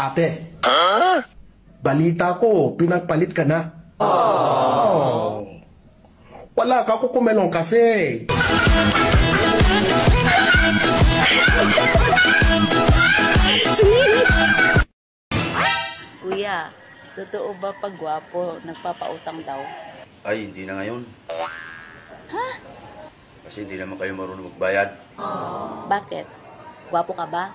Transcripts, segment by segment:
Ate, balita ko, pinagpalit ka na. Oh. Wala ka kukumelong kasi. Kuya, totoo ba pag gwapo, nagpapautang daw? Ay, hindi na ngayon. Ha? Kasi hindi naman kayo marunong magbayad. Bakit? Gwapo ka ba?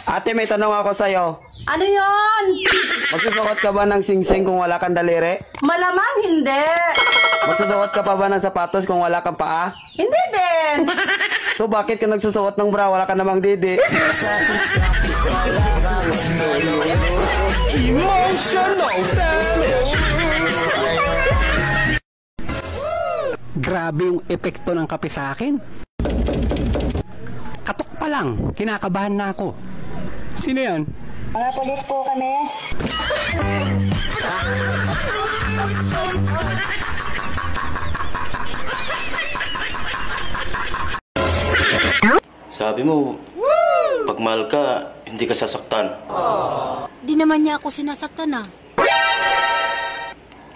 Ate, may tanong ako sa'yo. Ano yon? Magsusuot ka ba ng singsing kung wala kang daliri? Malamang hindi. Magsusuot ka pa ba ng sapatos kung wala kang paa? Hindi din. So bakit ka nagsusuot ng bra, wala ka namang didi? Emotional damage. Grabe yung epekto ng kape sa akin. Katok pa lang, kinakabahan na ako. Sino yan? Mga polis po kami. Sabi mo, pag mahal ka, hindi ka sasaktan. Di naman niya ako sinasaktan ah.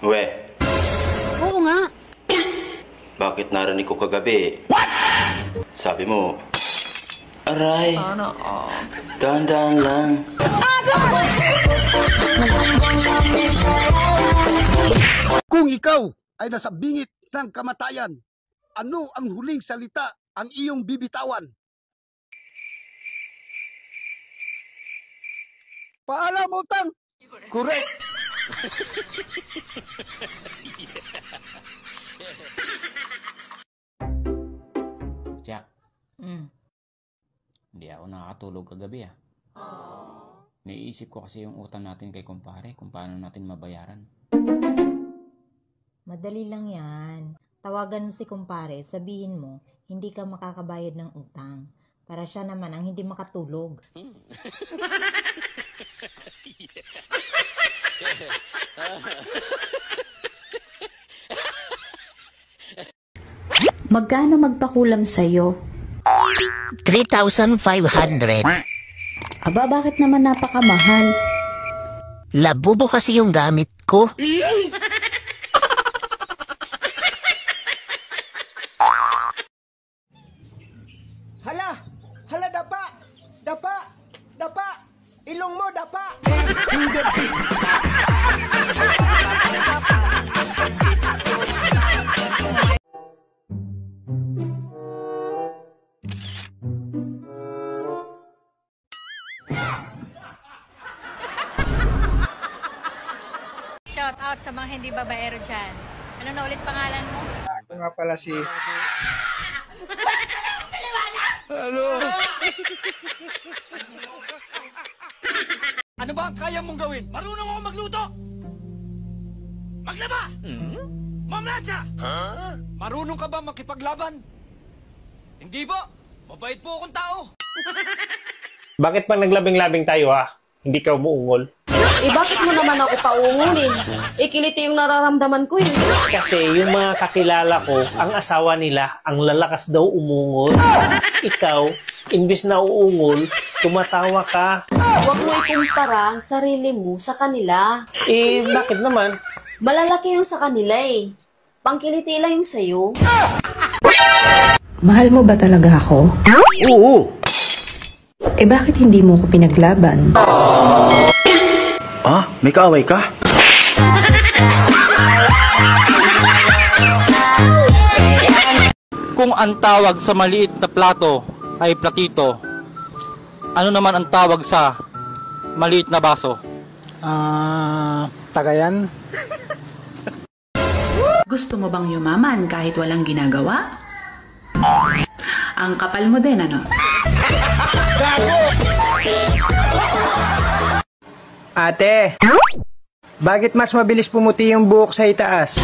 We, Oo nga. bakit narinig ko kagabi? Sabi mo, aray, dahan-dahan lang. Kung ikaw ay nasa bingit ng kamatayan, ano ang huling salita ang iyong bibitawan? Paalam, utang! Correct! Jack. Hindi ako nakakatulog kagabi ah. Naiisip ko kasi yung utang natin kay kumpare, kung paano natin mabayaran. Madali lang yan. Tawagan mo si kumpare, sabihin mo, hindi ka makakabayad ng utang. Para siya naman ang hindi makatulog. Magkano magpakulam sa'yo? 3,500. Aba, bakit naman napakamahal? Labubo kasi yung gamit ko. Hala! Hala, dapa! Dapa! Dapa! Ilong mo, dapa! Shout out sa mga hindi babaero dyan. Ano na ulit pangalan mo? Ako nga pala si... Ano ba ang kaya mong gawin? Marunong ako magluto! Maglaba! Mamlatsa! Marunong ka ba makipaglaban? Hindi po! Mabait po akong tao! Bakit pag naglabing-labing tayo hindi ka umuungol? Bakit mo naman ako pauungulin? Kiliti yung nararamdaman ko Kasi yung mga kakilala ko, ang asawa nila, ang lalakas daw umungol. Ikaw, imbis na uungol, tumatawa ka. Huwag mo ikumpara ang sarili mo sa kanila. Bakit naman? Malalaki yung sa kanila Pangkiliti lang yung sa'yo. Mahal mo ba talaga ako? Oo. Bakit hindi mo ko pinaglaban? May kaaway ka? Kung ang tawag sa maliit na plato ay platito, ano naman ang tawag sa maliit na baso? Tagayan? Gusto mo bang yumaman kahit walang ginagawa? Ang kapal mo din, ano? Ate! Bakit mas mabilis pumuti yung buhok sa itaas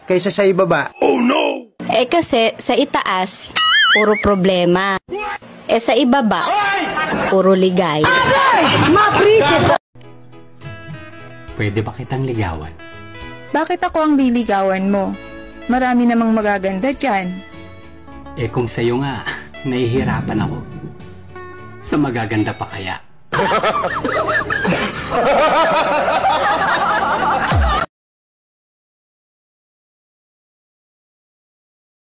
kaysa sa ibaba? Oh no! Kasi sa itaas, puro problema. Sa ibaba, puro ligay. Pwede ba kitang ligawan? Bakit ako ang liligawan mo? Marami namang magaganda dyan. Kung sa'yo nga, Nahihirapan ako. Sa magaganda pa kaya.